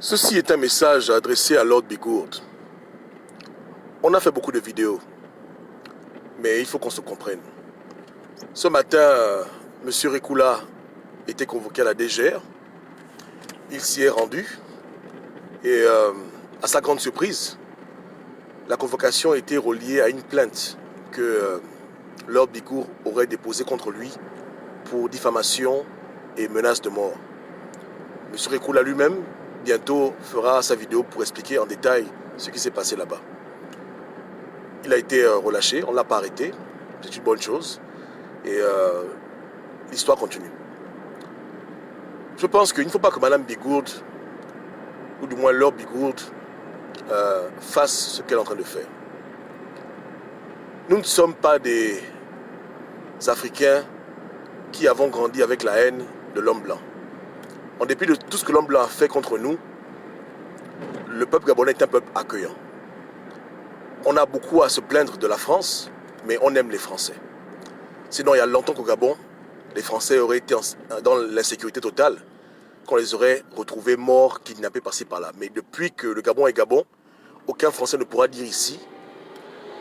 Ceci est un message adressé à Lord Bigourd. On a fait beaucoup de vidéos, mais il faut qu'on se comprenne. Ce matin, M. Rekula était convoqué à la DGR. Il s'y est rendu et à sa grande surprise, la convocation a été reliée à une plainte que Lord Bigourd aurait déposée contre lui pour diffamation et menace de mort. M. Rekula lui-même, bientôt, fera sa vidéo pour expliquer en détail ce qui s'est passé là-bas. Il a été relâché, on ne l'a pas arrêté, c'est une bonne chose, et l'histoire continue. Je pense qu'il ne faut pas que Mme Bigourd, ou du moins Lord Bigourd, fasse ce qu'elle est en train de faire. Nous ne sommes pas des Africains qui avons grandi avec la haine de l'homme blanc. En dépit de tout ce que l'homme blanc a fait contre nous, le peuple gabonais est un peuple accueillant. On a beaucoup à se plaindre de la France, mais on aime les Français. Sinon, il y a longtemps qu'au Gabon, les Français auraient été dans l'insécurité totale, qu'on les aurait retrouvés morts, kidnappés par-ci par-là. Mais depuis que le Gabon est Gabon, aucun Français ne pourra dire ici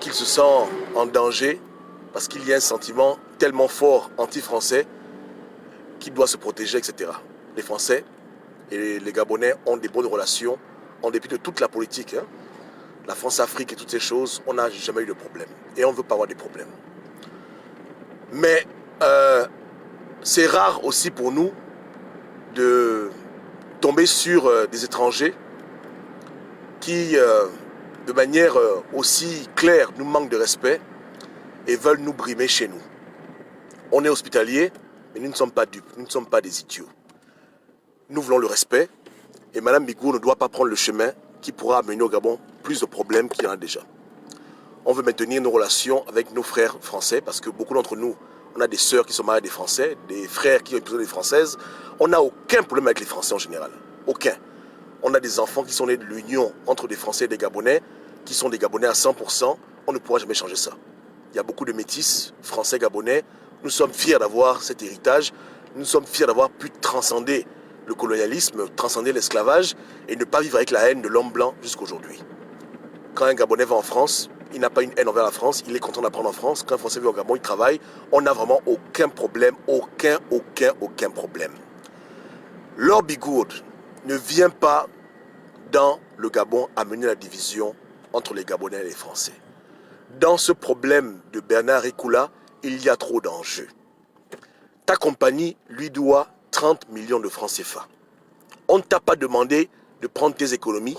qu'il se sent en danger parce qu'il y a un sentiment tellement fort anti-français qu'il doit se protéger, etc. Les Français et les Gabonais ont des bonnes relations en dépit de toute la politique. La France-Afrique et toutes ces choses, on n'a jamais eu de problème. Et on ne veut pas avoir des problèmes. Mais c'est rare aussi pour nous de tomber sur des étrangers qui, de manière aussi claire, nous manquent de respect et veulent nous brimer chez nous. On est hospitaliers, mais nous ne sommes pas dupes, nous ne sommes pas des idiots. Nous voulons le respect et Mme Bigourd ne doit pas prendre le chemin qui pourra amener au Gabon plus de problèmes qu'il y en a déjà. On veut maintenir nos relations avec nos frères français parce que beaucoup d'entre nous, on a des sœurs qui sont mariées à des Français, des frères qui ont épousé des Françaises. On n'a aucun problème avec les Français en général. Aucun. On a des enfants qui sont nés de l'union entre des Français et des Gabonais, qui sont des Gabonais à 100%. On ne pourra jamais changer ça. Il y a beaucoup de métis français-gabonais. Nous sommes fiers d'avoir cet héritage. Nous sommes fiers d'avoir pu transcender le colonialisme, transcender l'esclavage et ne pas vivre avec la haine de l'homme blanc jusqu'à aujourd'hui. Quand un Gabonais va en France, il n'a pas une haine envers la France, il est content d'apprendre en France. Quand un Français vit au Gabon, il travaille. On n'a vraiment aucun problème, aucun problème. Lord Bigourd ne vient pas dans le Gabon amener la division entre les Gabonais et les Français. Dans ce problème de Bernard Rekula, il y a trop d'enjeux. Ta compagnie lui doit 30 millions de francs CFA. On ne t'a pas demandé de prendre tes économies,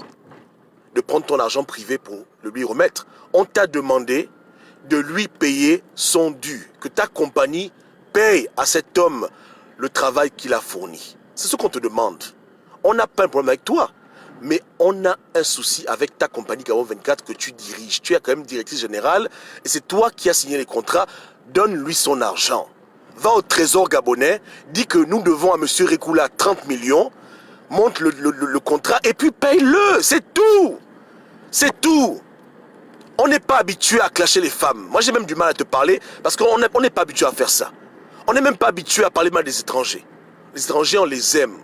de prendre ton argent privé pour le lui remettre. On t'a demandé de lui payer son dû, que ta compagnie paye à cet homme le travail qu'il a fourni. C'est ce qu'on te demande. On n'a pas un problème avec toi, mais on a un souci avec ta compagnie Gabon 24 que tu diriges. Tu es quand même directrice générale et c'est toi qui as signé les contrats. Donne-lui son argent. Va au trésor gabonais, dis que nous devons à M. Rekula 30 millions, monte le contrat et puis paye-le, c'est tout. C'est tout. On n'est pas habitué à clasher les femmes. Moi j'ai même du mal à te parler parce qu'on n'est pas habitué à faire ça. On n'est même pas habitué à parler mal des étrangers. Les étrangers on les aime.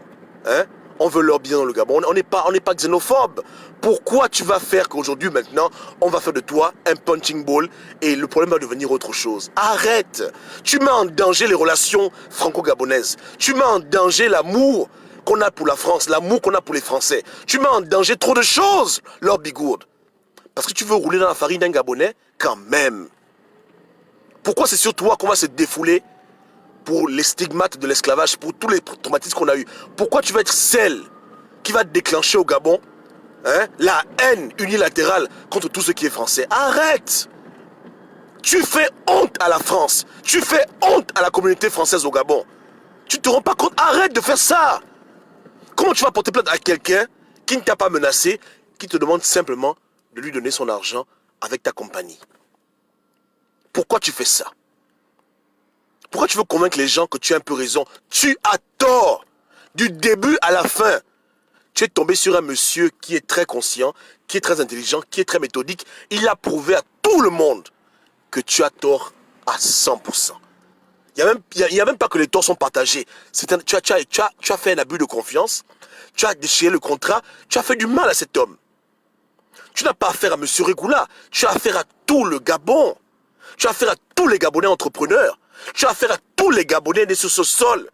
Hein? On veut leur bien dans le Gabon. On n'est pas xénophobe. Pourquoi tu vas faire qu'aujourd'hui maintenant on va faire de toi un punching ball et le problème va devenir autre chose? Arrête. Tu mets en danger les relations franco-gabonaises. Tu mets en danger l'amour qu'on a pour la France, l'amour qu'on a pour les Français. Tu mets en danger trop de choses, Lord Bigourd. Parce que tu veux rouler dans la farine d'un Gabonais? Quand même. Pourquoi c'est sur toi qu'on va se défouler pour les stigmates de l'esclavage, pour tous les traumatismes qu'on a eus? Pourquoi tu vas être celle qui va déclencher au Gabon la haine unilatérale contre tout ce qui est français? Arrête! Tu fais honte à la France. Tu fais honte à la communauté française au Gabon. Tu ne te rends pas compte? Arrête de faire ça! Comment tu vas porter plainte à quelqu'un qui ne t'a pas menacé, qui te demande simplement de lui donner son argent avec ta compagnie? Pourquoi tu fais ça? Pourquoi tu veux convaincre les gens que tu as un peu raison? Tu as tort! Du début à la fin. Tu es tombé sur un monsieur qui est très conscient, qui est très intelligent, qui est très méthodique. Il a prouvé à tout le monde que tu as tort à 100%. Il n'y a même pas que les torts sont partagés. Tu as fait un abus de confiance. Tu as déchiré le contrat, tu as fait du mal à cet homme. Tu n'as pas affaire à M. Régoula, tu as affaire à tout le Gabon. Tu as affaire à tous les Gabonais entrepreneurs. Tu as affaire à tous les Gabonais nés sur ce sol.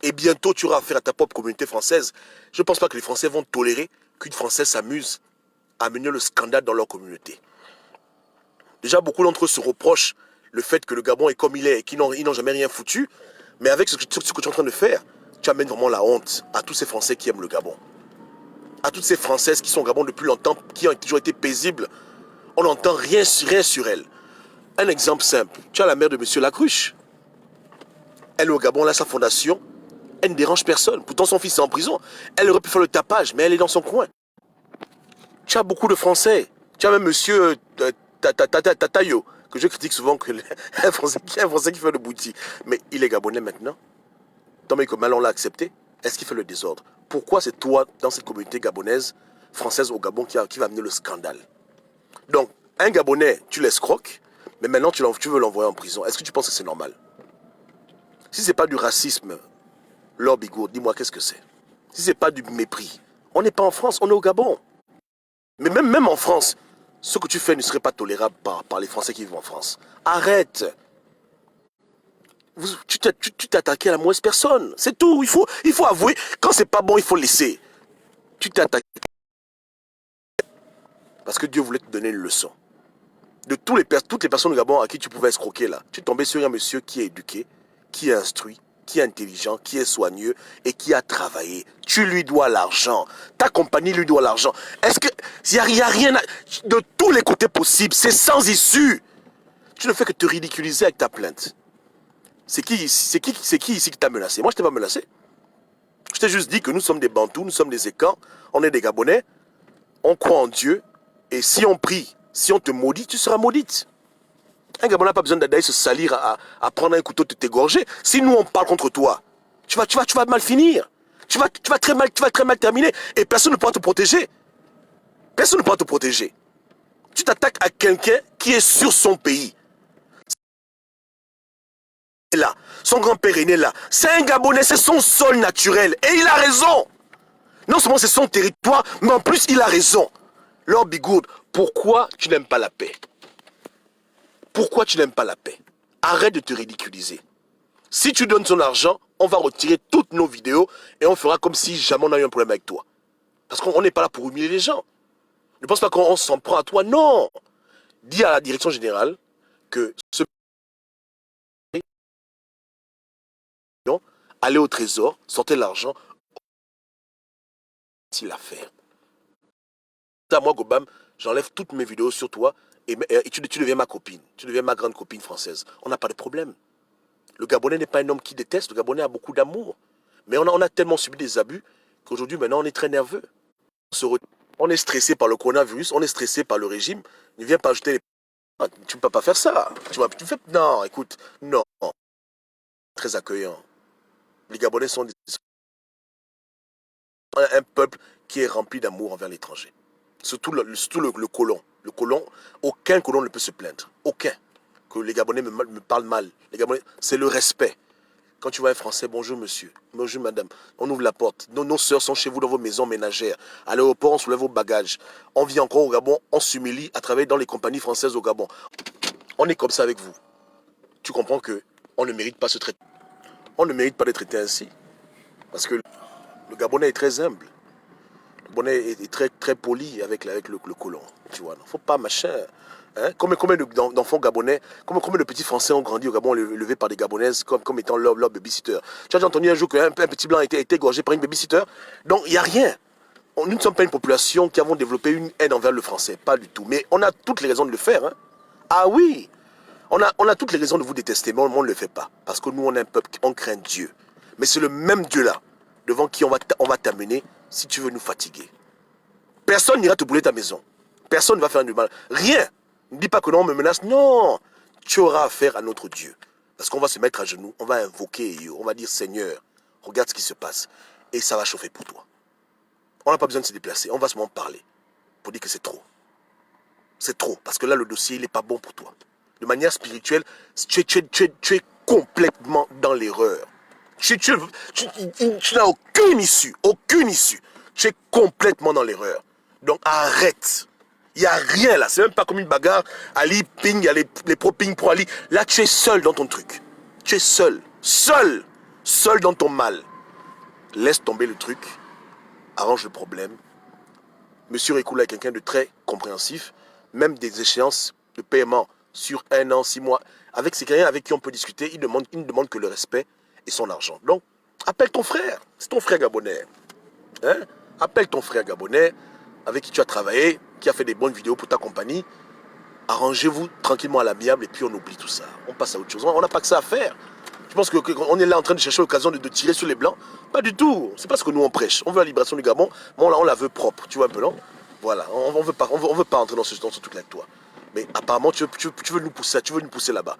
Et bientôt, tu auras affaire à ta propre communauté française. Je ne pense pas que les Français vont tolérer qu'une Française s'amuse à mener le scandale dans leur communauté. Déjà, beaucoup d'entre eux se reprochent le fait que le Gabon est comme il est et qu'ils n'ont jamais rien foutu. Mais avec ce que tu es en train de faire, tu amènes vraiment la honte à tous ces Français qui aiment le Gabon. À toutes ces Françaises qui sont au Gabon depuis longtemps, qui ont toujours été paisibles. On n'entend rien sur elles. Un exemple simple. Tu as la mère de M. Lacruche. Elle est au Gabon, elle a sa fondation. Elle ne dérange personne. Pourtant, son fils est en prison. Elle aurait pu faire le tapage, mais elle est dans son coin. Tu as beaucoup de Français. Tu as même monsieur Tatayo, que je critique souvent, un Français qui fait le bouti. Mais il est Gabonais maintenant. Tant que Malon l'a accepté, est-ce qu'il fait le désordre? Pourquoi c'est toi, dans cette communauté gabonaise, française au Gabon, qui va amener le scandale? Donc, un Gabonais, tu l'escroques, mais maintenant tu veux l'envoyer en prison. Est-ce que tu penses que c'est normal? Si ce n'est pas du racisme, Laure Bigourd, dis-moi qu'est-ce que c'est? Si ce n'est pas du mépris, on n'est pas en France, on est au Gabon. Mais même en France, ce que tu fais ne serait pas tolérable par les Français qui vivent en France. Arrête! Tu t'es attaqué à la mauvaise personne. C'est tout. Il faut avouer. Quand c'est pas bon, il faut laisser. Tu t'es attaqué. Parce que Dieu voulait te donner une leçon. De toutes les personnes au Gabon à qui tu pouvais escroquer là, tu es tombé sur un monsieur qui est éduqué, qui est instruit, qui est intelligent, qui est soigneux et qui a travaillé. Tu lui dois l'argent. Ta compagnie lui doit l'argent. Est-ce que il n'y a rien de tous les côtés possibles, c'est sans issue. Tu ne fais que te ridiculiser avec ta plainte. C'est qui ici qui t'a menacé? Moi, je ne t'ai pas menacé. Je t'ai juste dit que nous sommes des Bantous, nous sommes des Écans, on est des Gabonais, on croit en Dieu, et si on prie, si on te maudit, tu seras maudite. Un Gabonais n'a pas besoin d'aller se salir à prendre un couteau, de t'égorger. Si nous, on parle contre toi, tu vas mal finir. Tu vas très mal terminer, et personne ne pourra te protéger. Personne ne pourra te protéger. Tu t'attaques à quelqu'un qui est sur son pays. Là. Son grand-père est né là. C'est un Gabonais, c'est son sol naturel. Et il a raison. Non seulement c'est son territoire, mais en plus il a raison. Laure Bigourd, pourquoi tu n'aimes pas la paix? Pourquoi tu n'aimes pas la paix? Arrête de te ridiculiser. Si tu donnes ton argent, on va retirer toutes nos vidéos et on fera comme si jamais on a eu un problème avec toi. Parce qu'on n'est pas là pour humilier les gens. Ne pense pas qu'on s'en prend à toi. Non. Dis à la direction générale que ce allez au trésor, sortez l'argent, c'est l'affaire. À moi, Gobam, j'enlève toutes mes vidéos sur toi et tu deviens ma copine. Tu deviens ma grande copine française. On n'a pas de problème. Le Gabonais n'est pas un homme qui déteste. Le Gabonais a beaucoup d'amour. Mais on a tellement subi des abus qu'aujourd'hui, maintenant, on est très nerveux. On est stressé par le coronavirus, on est stressé par le régime. Ne viens pas ajouter les... Tu ne peux pas faire ça. Tu fais... Non, écoute, non. Très accueillant. Les Gabonais sont un peuple qui est rempli d'amour envers l'étranger. Surtout le colon. Le colon, aucun colon ne peut se plaindre. Aucun. Que les Gabonais me parlent mal. Les Gabonais, c'est le respect. Quand tu vois un Français, bonjour monsieur, bonjour madame, on ouvre la porte. Nos sœurs sont chez vous dans vos maisons ménagères. À l'aéroport, on soulève vos bagages. On vit encore au Gabon, on s'humilie à travailler dans les compagnies françaises au Gabon. On est comme ça avec vous. Tu comprends que on ne mérite pas ce traitement. On ne mérite pas d'être traité ainsi. Parce que le Gabonais est très humble. Le Gabonais est très, très poli avec le colon. Tu vois, il ne faut pas machin. Hein? Combien d'enfants gabonais, combien de petits Français ont grandi au Gabon élevés par des Gabonaises comme étant leur babysitter? Tu as déjà entendu un jour qu'un petit blanc a été égorgé par une babysitter? Donc il n'y a rien. Nous ne sommes pas une population qui avons développé une haine envers le français. Pas du tout. Mais on a toutes les raisons de le faire. Hein? Ah oui! On a toutes les raisons de vous détester, mais on ne le fait pas. Parce que nous, on est un peuple, on craint Dieu. Mais c'est le même Dieu-là, devant qui on va t'amener si tu veux nous fatiguer. Personne n'ira te brûler ta maison. Personne ne va faire du mal. Rien. Ne dis pas que non, on me menace. Non. Tu auras affaire à notre Dieu. Parce qu'on va se mettre à genoux, on va invoquer, on va dire Seigneur, regarde ce qui se passe. Et ça va chauffer pour toi. On n'a pas besoin de se déplacer, on va seulement parler. Pour dire que c'est trop. C'est trop. Parce que là, le dossier, il n'est pas bon pour toi. De manière spirituelle, tu es complètement dans l'erreur. Tu n'as aucune issue. Aucune issue. Tu es complètement dans l'erreur. Donc arrête. Il n'y a rien là. C'est même pas comme une bagarre. Ali ping, il y a les pro ping pro Ali. Là, tu es seul dans ton truc. Tu es seul. Seul. Seul dans ton mal. Laisse tomber le truc. Arrange le problème. Monsieur Rekula est quelqu'un de très compréhensif. Même des échéances de paiement sur 1 an, 6 mois. C'est quelqu'un avec qui on peut discuter. Il ne demande que le respect et son argent. Donc, appelle ton frère. C'est ton frère gabonais. Hein? Appelle ton frère gabonais avec qui tu as travaillé, qui a fait des bonnes vidéos pour ta compagnie. Arrangez-vous tranquillement à l'amiable et puis on oublie tout ça. On passe à autre chose. On n'a pas que ça à faire. Je pense qu'on est là en train de chercher l'occasion de tirer sur les blancs. Pas du tout. C'est pas ce que nous on prêche. On veut la libération du Gabon, mais on la veut propre. Tu vois un peu, non? Voilà. On veut pas entrer dans ce truc-là avec toi. Mais apparemment, tu veux nous pousser là-bas.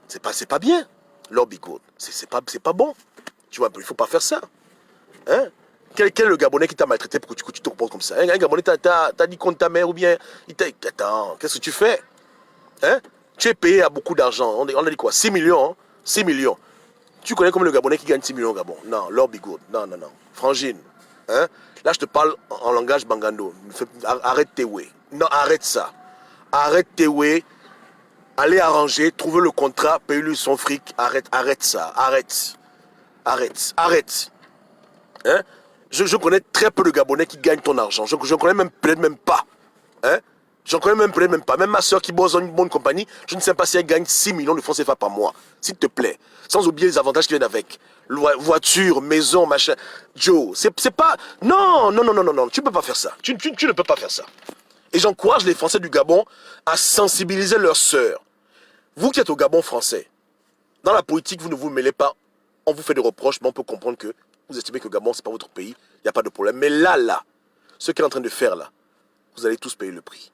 C'est pas bien. Lord Bigoud. C'est pas bon. Tu vois un peu, il faut pas faire ça. Hein? Quel est le Gabonais qui t'a maltraité pour que tu te comportes comme ça? Un Gabonais t'a dit contre ta mère ou bien... Attends, qu'est-ce que tu fais? Hein? Tu es payé à beaucoup d'argent. On a dit quoi? 6 millions, hein? 6 millions. Tu connais comme le Gabonais qui gagne 6 millions au Gabon? Non, Lord Bigoud. Non. Frangine. Hein? Là, je te parle en langage bangando. Arrête tes way. Non, arrête ça. Arrête tes way. Allez arranger, trouver le contrat, paye-lui son fric. Arrête ça. Arrête. Hein? Je connais très peu de Gabonais qui gagnent ton argent. Je connais peut-être même pas. Hein? J'en connais peut-être même pas. Même ma soeur qui bosse dans une bonne compagnie, je ne sais pas si elle gagne 6 millions de francs CFA par mois. S'il te plaît. Sans oublier les avantages qui viennent avec. Voiture, maison, machin. Joe, c'est pas... Non. Tu ne peux pas faire ça. Tu ne peux pas faire ça. Et j'encourage les Français du Gabon à sensibiliser leurs sœurs. Vous qui êtes au Gabon français, dans la politique, vous ne vous mêlez pas. On vous fait des reproches, mais on peut comprendre que vous estimez que le Gabon, c'est pas votre pays. Il n'y a pas de problème. Mais là, ce qu'elle est en train de faire là, vous allez tous payer le prix.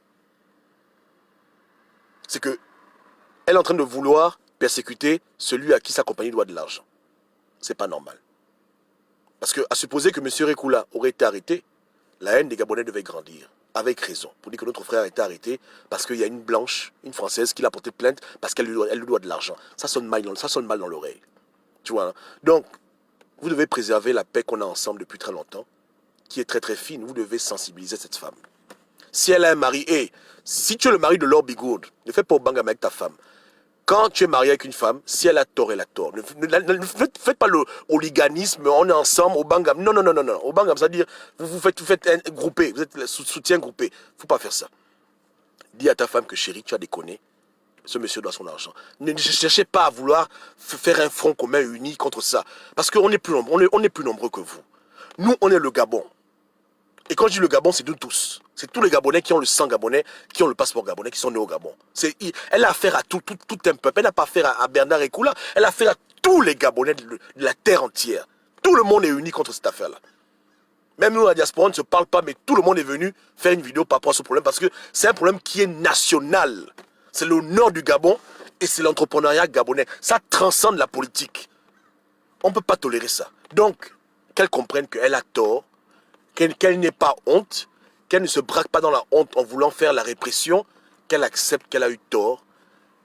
C'est que elle est en train de vouloir persécuter celui à qui sa compagnie doit de l'argent. C'est pas normal. Parce que, à supposer que M. Rekula aurait été arrêté, la haine des Gabonais devait grandir. Avec raison. Pour dire que notre frère a été arrêté parce qu'il y a une blanche, une française, qui l'a porté plainte parce qu'elle lui doit de l'argent. Ça sonne mal dans l'oreille. Tu vois, hein? Donc, vous devez préserver la paix qu'on a ensemble depuis très longtemps, qui est très très fine. Vous devez sensibiliser cette femme. Si elle a un mari, si tu es le mari de Lord Bigoud, ne fais pas au bangam avec ta femme. Quand tu es marié avec une femme, si elle a tort, elle a tort. Ne faites pas le hooliganisme, on est ensemble, au bangam. Non. Au bangam, c'est-à-dire, vous faites un groupé, vous êtes le soutien groupé. Il ne faut pas faire ça. Dis à ta femme que chérie, tu as déconné. Ce monsieur doit son argent. Ne cherchez pas à vouloir faire un front commun uni contre ça. Parce qu'on est plus nombreux, on est plus nombreux que vous. Nous, on est le Gabon. Et quand je dis le Gabon, c'est de tous. C'est tous les Gabonais qui ont le sang gabonais, qui ont le passeport gabonais, qui sont nés au Gabon. Elle a affaire à tout un peuple. Elle n'a pas affaire à Bernard Ekula. Elle a affaire à tous les Gabonais de la terre entière. Tout le monde est uni contre cette affaire-là. Même nous, la diaspora, on ne se parle pas, mais tout le monde est venu faire une vidéo par rapport à ce problème parce que c'est un problème qui est national. C'est le nord du Gabon et c'est l'entrepreneuriat gabonais. Ça transcende la politique. On ne peut pas tolérer ça. Donc, qu'elle comprenne qu'elle a tort, qu'elle n'ait pas honte, qu'elle ne se braque pas dans la honte en voulant faire la répression, qu'elle accepte qu'elle a eu tort,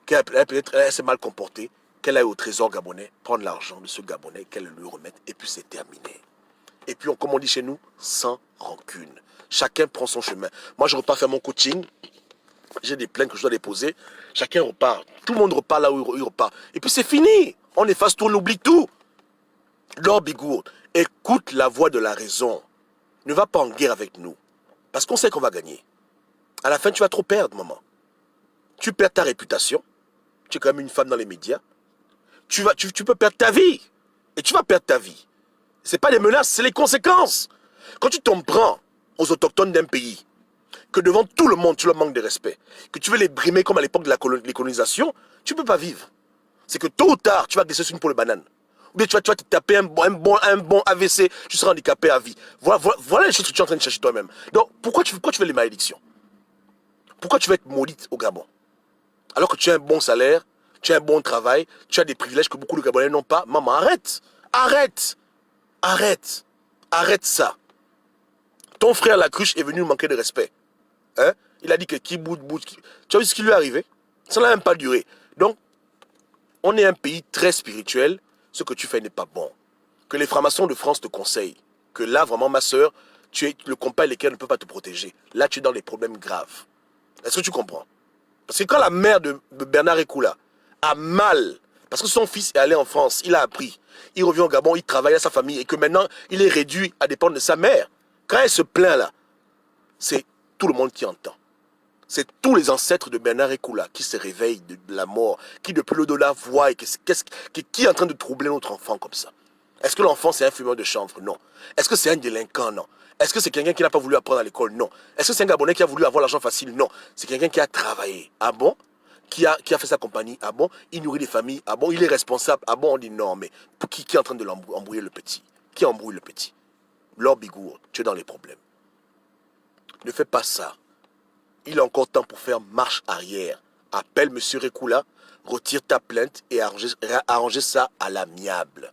qu'elle peut-être s'est mal comportée, qu'elle aille au trésor gabonais, prendre l'argent de ce Gabonais, qu'elle le lui remette, et puis c'est terminé. Et puis, comme on dit chez nous, sans rancune. Chacun prend son chemin. Moi, je repars faire mon coaching. J'ai des plaintes que je dois déposer. Chacun repart. Tout le monde repart là où il repart. Et puis c'est fini. On efface tout, on oublie tout. Lord Bigoud, écoute la voix de la raison. Ne va pas en guerre avec nous. Parce qu'on sait qu'on va gagner. À la fin, tu vas trop perdre, maman. Tu perds ta réputation. Tu es quand même une femme dans les médias. Tu peux perdre ta vie. Et tu vas perdre ta vie. Ce n'est pas des menaces, c'est les conséquences. Quand tu t'en prends aux autochtones d'un pays, que devant tout le monde, tu leur manques de respect, que tu veux les brimer comme à l'époque de la colonisation, tu ne peux pas vivre. C'est que tôt ou tard, tu vas glisser sur une peau de banane. Ou bien tu vas te taper un bon AVC, tu seras handicapé à vie. Voilà les choses que tu es en train de chercher toi-même. Donc, pourquoi tu veux les malédictions? Pourquoi tu veux être maudite au Gabon? Alors que tu as un bon salaire, tu as un bon travail, tu as des privilèges que beaucoup de Gabonais n'ont pas. Maman, arrête. Arrête ça. Ton frère la cruche est venu nous manquer de respect. Hein? Il a dit que qui bouge. Tu as vu ce qui lui est arrivé? Ça n'a même pas duré. Donc, on est un pays très spirituel. Ce que tu fais n'est pas bon. Que les francs-maçons de France te conseillent. Que là, vraiment, ma soeur, le compas et l'équerre ne peuvent pas te protéger. Là, tu es dans des problèmes graves. Est-ce que tu comprends? Parce que quand la mère de Bernard Ekula a mal, parce que son fils est allé en France, il a appris, il revient au Gabon, il travaille à sa famille, et que maintenant, il est réduit à dépendre de sa mère. Quand elle se plaint là, c'est tout le monde qui entend. C'est tous les ancêtres de Bernard Ekula qui se réveillent de la mort, qui depuis l'au-delà voient et qui est en train de troubler notre enfant comme ça. Est-ce que l'enfant c'est un fumeur de chanvre? Non. Est-ce que c'est un délinquant? Non. Est-ce que c'est quelqu'un qui n'a pas voulu apprendre à l'école? Non. Est-ce que c'est un Gabonais qui a voulu avoir l'argent facile? Non. C'est quelqu'un qui a travaillé. Ah bon? Qui a fait sa compagnie? Ah bon? Il nourrit des familles? Ah bon? Il est responsable? Ah bon? On dit non, mais qui est en train de l'embrouiller le petit? Qui embrouille le petit? Lord Bigour, tu es dans les problèmes. Ne fais pas ça. Il est encore temps pour faire marche arrière. Appelle M. Ekula, retire ta plainte et arranger ça à l'amiable.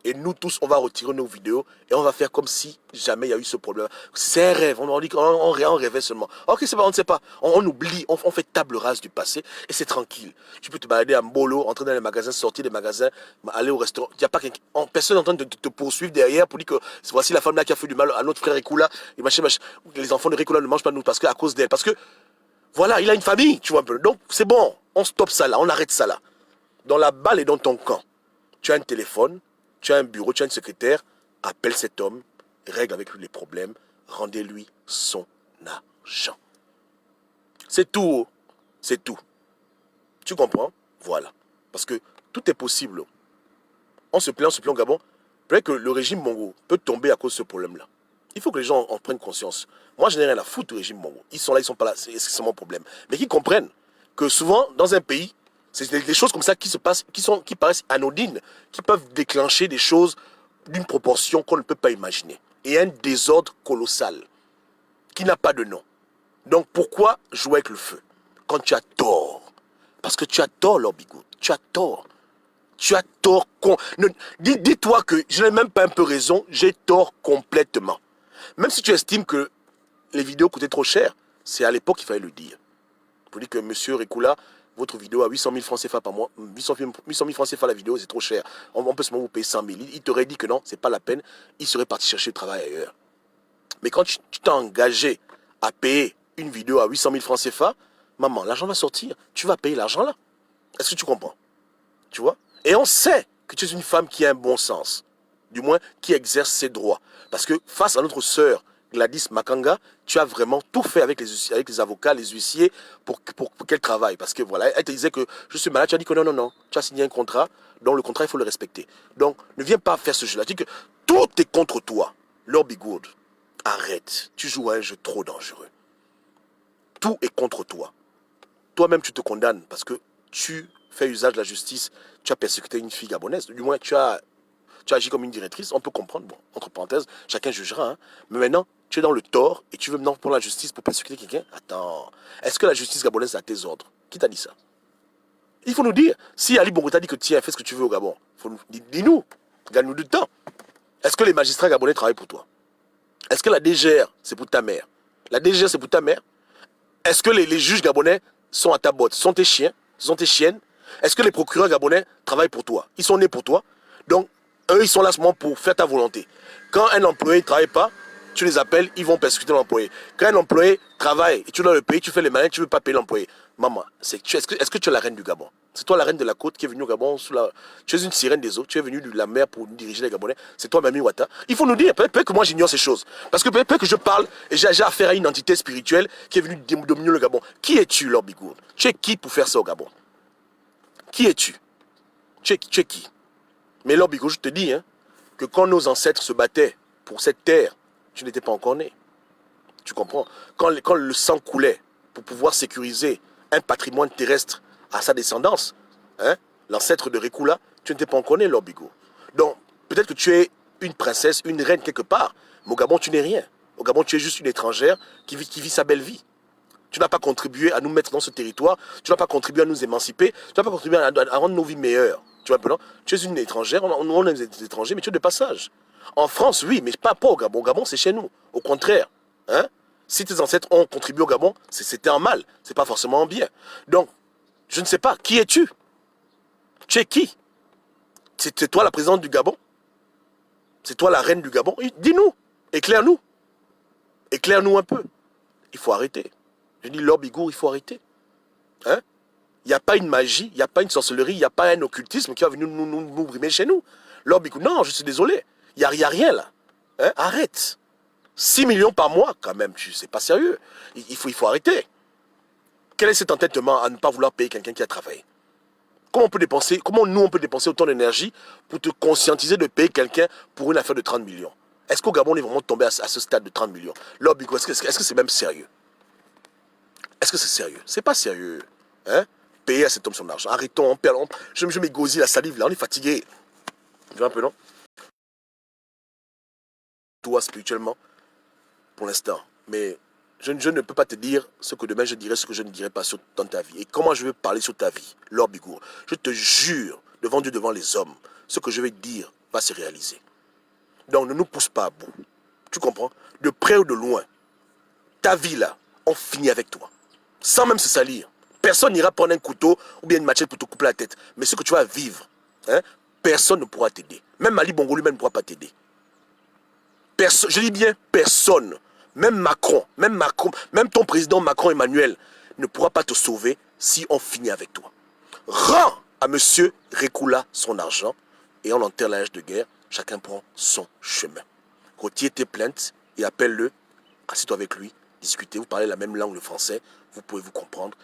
Et nous tous, on va retirer nos vidéos et on va faire comme si jamais il y a eu ce problème. C'est un rêve, on dit qu'on rêvait seulement. Ok, c'est pas, on ne sait pas. On oublie, on fait table rase du passé et c'est tranquille. Tu peux te balader à Mbolo, entrer dans les magasins, sortir des magasins, aller au restaurant. Il n'y a pas personne en train de te poursuivre derrière pour dire que voici la femme là qui a fait du mal à notre frère Ekula. Et machin. Les enfants de Ekula ne mangent pas nous parce que à cause d'elle. Parce que voilà, il a une famille, tu vois un peu. Donc c'est bon, on stoppe ça là, on arrête ça là. Dans la balle est dans ton camp. Tu as un téléphone. Tu as un bureau, tu as une secrétaire, appelle cet homme, règle avec lui les problèmes, rendez-lui son argent. C'est tout, c'est tout. Tu comprends? Voilà. Parce que tout est possible. On se plaint au Gabon. Peut-être que le régime Mongo peut tomber à cause de ce problème-là. Il faut que les gens en prennent conscience. Moi, je n'ai rien à foutre du régime Mongo. Ils sont là, ils sont pas là, c'est mon problème. Mais qu'ils comprennent que souvent, dans un pays, c'est des choses comme ça qui se passent, qui paraissent anodines, qui peuvent déclencher des choses d'une proportion qu'on ne peut pas imaginer. Et un désordre colossal, qui n'a pas de nom. Donc pourquoi jouer avec le feu? Quand tu as tort. Parce que tu as tort, Lorbigoud. Tu as tort. Tu as tort. Dis-toi que je n'ai même pas un peu raison, j'ai tort complètement. Même si tu estimes que les vidéos coûtaient trop cher, c'est à l'époque qu'il fallait le dire. Pour dire que M. Ekula, votre vidéo à 800 000 francs CFA par mois, 800 000 francs CFA la vidéo, c'est trop cher. On peut seulement vous payer 100 000. Il t'aurait dit que non, c'est pas la peine. Il serait parti chercher le travail ailleurs. Mais quand tu t'es engagé à payer une vidéo à 800 000 francs CFA, maman, l'argent va sortir. Tu vas payer l'argent là. Est-ce que tu comprends? Tu vois? Et on sait que tu es une femme qui a un bon sens. Du moins, qui exerce ses droits. Parce que face à notre sœur, Gladys Makanga, tu as vraiment tout fait avec les avocats, les huissiers, pour qu'elle travaille. Parce que voilà, elle te disait que je suis malade, tu as dit que non, non, non, tu as signé un contrat, donc le contrat, il faut le respecter. Donc, ne viens pas faire ce jeu-là. Dis que tout est contre toi. Lord Bigoud, arrête, tu joues à un jeu trop dangereux. Tout est contre toi. Toi-même, tu te condamnes parce que tu fais usage de la justice, tu as persécuté une fille gabonaise, du moins tu as agi comme une directrice, on peut comprendre, bon, entre parenthèses, chacun jugera, hein. Mais maintenant, tu es dans le tort et tu veux maintenant prendre la justice pour persécuter quelqu'un. Attends, est-ce que la justice gabonaise a tes ordres? Qui t'a dit ça? Il faut nous dire, si Ali Bongo t'a dit que tiens, fais ce que tu veux au Gabon, dis-nous, gagne-nous du temps. Est-ce que les magistrats gabonais travaillent pour toi? Est-ce que la DGR, c'est pour ta mère? La DGR, c'est pour ta mère? Est-ce que les juges gabonais sont à ta botte? Ce sont tes chiens? Ce sont tes chiennes? Est-ce que les procureurs gabonais travaillent pour toi? Ils sont nés pour toi? Donc, eux, ils sont là seulement pour faire ta volonté. Quand un employé ne travaille pas, tu les appelles, ils vont persécuter l'employé. Quand un employé travaille et tu dois le payer, tu fais les malins, tu ne veux pas payer l'employé. Maman, est-ce que tu es la reine du Gabon? C'est toi la reine de la côte qui est venue au Gabon Tu es une sirène des eaux, tu es venue de la mer pour diriger les Gabonais. C'est toi, Mami Wata. Il faut nous dire, peut-être que moi j'ignore ces choses. Parce que peut-être que je parle et j'ai affaire à une entité spirituelle qui est venue dominer le Gabon. Qui es-tu, Lord Bigoud? Tu es qui pour faire ça au Gabon? Qui es-tu? Tu es qui? Mais Lord Bigoud, je te dis, hein, que quand nos ancêtres se battaient pour cette terre, tu n'étais pas encore né. Tu comprends? Quand le sang coulait pour pouvoir sécuriser un patrimoine terrestre à sa descendance, hein, l'ancêtre de Rekula, tu n'étais pas encore né, Lord Bigoud. Donc, peut-être que tu es une princesse, une reine quelque part, mais au Gabon, tu n'es rien. Au Gabon, tu es juste une étrangère qui vit sa belle vie. Tu n'as pas contribué à nous mettre dans ce territoire, tu n'as pas contribué à nous émanciper, tu n'as pas contribué à rendre nos vies meilleures. Tu vois, tu es une étrangère, on est des étrangers, mais tu es de passage. En France, oui, mais pas au Gabon. Au Gabon, c'est chez nous. Au contraire. Hein? Si tes ancêtres ont contribué au Gabon, c'était en mal. C'est pas forcément en bien. Donc, je ne sais pas. Qui es-tu? Tu es qui? C'est toi la présidente du Gabon? C'est toi la reine du Gabon? Dis-nous. Éclaire-nous. Éclaire-nous un peu. Il faut arrêter. Je dis, Lord Bigour, il faut arrêter. Hein? Il n'y a pas une magie, il n'y a pas une sorcellerie, il n'y a pas un occultisme qui va venir nous brimer chez nous. Lord Bigour, non, je suis désolé. Il n'y a rien là. Hein? Arrête. 6 millions par mois, quand même, c'est pas sérieux. Il faut arrêter. Quel est cet entêtement à ne pas vouloir payer quelqu'un qui a travaillé? Comment nous on peut dépenser autant d'énergie pour te conscientiser de payer quelqu'un pour une affaire de 30 millions? Est-ce qu'au Gabon on est vraiment tombé à ce stade de 30 millions? Lord Bigour, est-ce que c'est même sérieux? Est-ce que c'est sérieux? C'est pas sérieux. Hein? Payer à cet homme son argent. Arrêtons, je m'égosille la salive là, on est fatigué. Tu vois un peu, non? Toi, spirituellement, pour l'instant. Mais je ne peux pas te dire ce que demain je dirai, ce que je ne dirai pas dans ta vie. Et comment je vais parler sur ta vie, Lord Bigour? Je te jure, devant Dieu, devant les hommes, ce que je vais dire va se réaliser. Donc ne nous pousse pas à bout. Tu comprends? De près ou de loin, ta vie là, on finit avec toi. Sans même se salir. Personne n'ira prendre un couteau ou bien une machette pour te couper la tête. Mais ce que tu vas vivre, hein, personne ne pourra t'aider. Même Ali Bongo lui-même ne pourra pas t'aider. Je dis bien personne. Même Macron, même ton président Macron Emmanuel ne pourra pas te sauver si on finit avec toi. Rends à monsieur Rekula son argent et on enterre la hache de guerre. Chacun prend son chemin. Retire tes plaintes et appelle-le. Assieds-toi avec lui. Discutez. Vous parlez la même langue, le français. Vous pouvez vous comprendre.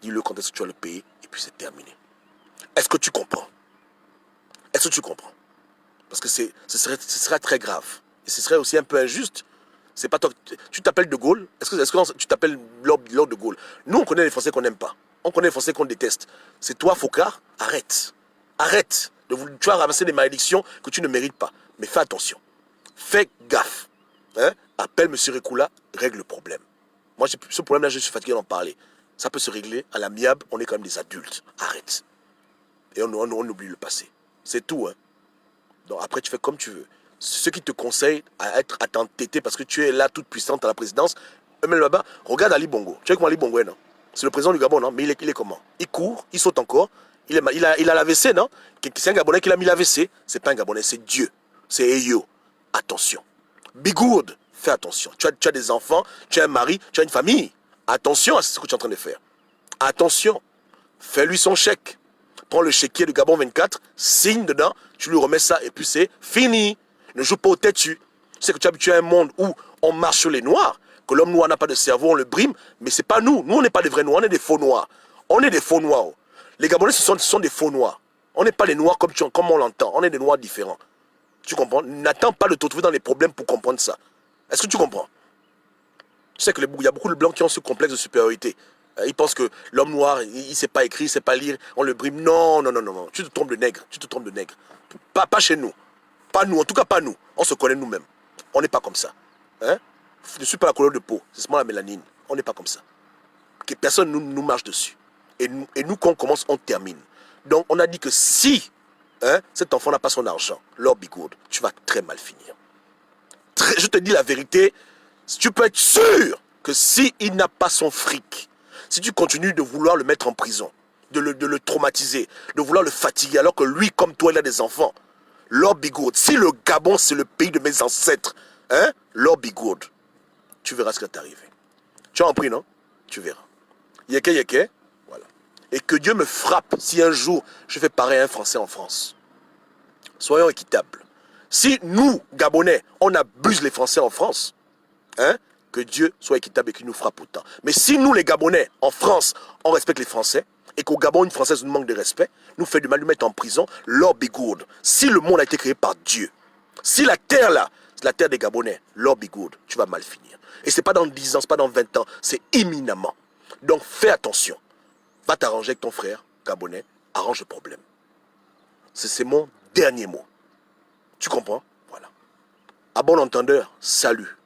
Dis-le quand est-ce que tu vas le payer et puis c'est terminé. Est-ce que tu comprends? Est-ce que tu comprends? Parce que ce serait très grave. Et ce serait aussi un peu injuste. C'est pas toi. Tu t'appelles De Gaulle. Est-ce que tu t'appelles Lord De Gaulle? Nous, on connaît les Français qu'on n'aime pas. On connaît les Français qu'on déteste. C'est toi, Focard. Arrête. Arrête. Tu vas ramasser des malédictions que tu ne mérites pas. Mais fais attention. Fais gaffe. Hein? Appelle M. Rekula, règle le problème. Moi, ce problème-là, je suis fatigué d'en parler. Ça peut se régler à l'amiable. On est quand même des adultes. Arrête. Et on oublie le passé. C'est tout. Hein? Donc après, tu fais comme tu veux. Ceux qui te conseillent à t'entêter parce que tu es là toute puissante à la présidence, eux-mêmes là-bas, regarde Ali Bongo. Tu sais comment Ali Bongo est, non? C'est le président du Gabon, non? Mais il est comment? Il court, il saute encore, il a l'AVC, non? C'est un Gabonais qui l'a mis l'AVC. C'est pas un Gabonais, c'est Dieu. C'est Eyo. Attention. Bigour, fais attention. Tu as des enfants, tu as un mari, tu as une famille. Attention à ce que tu es en train de faire. Attention. Fais-lui son chèque. Prends le chéquier du Gabon 24, signe dedans, tu lui remets ça et puis c'est fini. Ne joue pas au têtu. Tu sais que tu es habitué à un monde où on marche sur les noirs, que l'homme noir n'a pas de cerveau, on le brime, mais c'est pas nous. Nous, on n'est pas des vrais noirs, on est des faux noirs. On est des faux noirs. Les Gabonais, ce sont des faux noirs. On n'est pas les noirs comme on l'entend. On est des noirs différents. Tu comprends? N'attends pas de te retrouver dans les problèmes pour comprendre ça. Est-ce que tu comprends? Tu sais qu'il y a beaucoup de blancs qui ont ce complexe de supériorité. Ils pensent que l'homme noir, il ne sait pas écrire, il ne sait pas lire, on le brime. Non, non, non, non, non. Tu te trompes de nègre. Tu te trompes de nègre. Pas chez nous. Pas nous, en tout cas pas nous. On se connaît nous-mêmes. On n'est pas comme ça. Hein? Je ne suis pas la couleur de peau, c'est seulement la mélanine. On n'est pas comme ça. Que personne nous marche dessus. Et nous, quand on commence, on termine. Donc, on a dit que si cet enfant n'a pas son argent, Lord Bigour, tu vas très mal finir. Je te dis la vérité, tu peux être sûr que s'il n'a pas son fric, si tu continues de vouloir le mettre en prison, de le traumatiser, de vouloir le fatiguer, alors que lui, comme toi, il a des enfants, Lord Bigour, si le Gabon, c'est le pays de mes ancêtres, Lord Bigour, tu verras ce qui va t'arriver. Tu as compris, non? Tu verras. Yeke, voilà. Et que Dieu me frappe si un jour je fais pareil à un Français en France. Soyons équitables. Si nous, Gabonais, on abuse les Français en France, que Dieu soit équitable et qu'il nous frappe autant. Mais si nous, les Gabonais, en France, on respecte les Français, et qu'au Gabon, une Française nous manque de respect, nous fait du mal, nous mettre en prison, Lord Bigour, si le monde a été créé par Dieu, si la terre là, c'est la terre des Gabonais, Lord Bigour, tu vas mal finir. Et c'est pas dans 10 ans, c'est pas dans 20 ans, c'est imminemment. Donc fais attention. Va t'arranger avec ton frère Gabonais, arrange le problème. C'est mon dernier mot. Tu comprends? Voilà. À bon entendeur, salut.